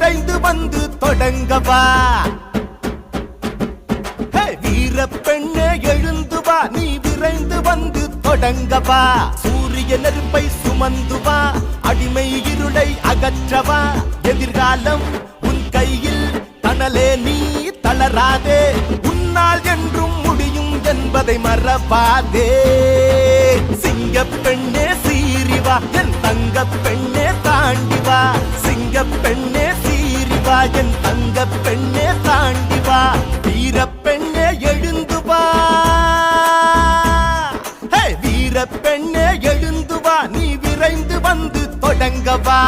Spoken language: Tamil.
விரைந்து வந்து தொடங்கவா. வீர பெண்ணே எழுந்து வா, நீ விரைந்து வந்து தொடங்கவா. சூரிய நெருப்பை சுமந்து வா, அடிமை இருளை அகற்றவா. எதிர்காலம் உன் கையில், தணலே நீ தளராதே. உன்னால் என்றும் முடியும் என்பதை மறவாதே. சிங்க பெண்ணே சீரிவா, என் தங்க பெண்ணே தாண்டிவா. சிங்க பெண்ணே சீரிவா, என் தங்க பெண்ணே தாண்டிவா. வீர பெண்ணே எழுந்து வா, வீர பெண்ணே எழுந்து வா, நீ விரைந்து வந்து தொடங்கவா.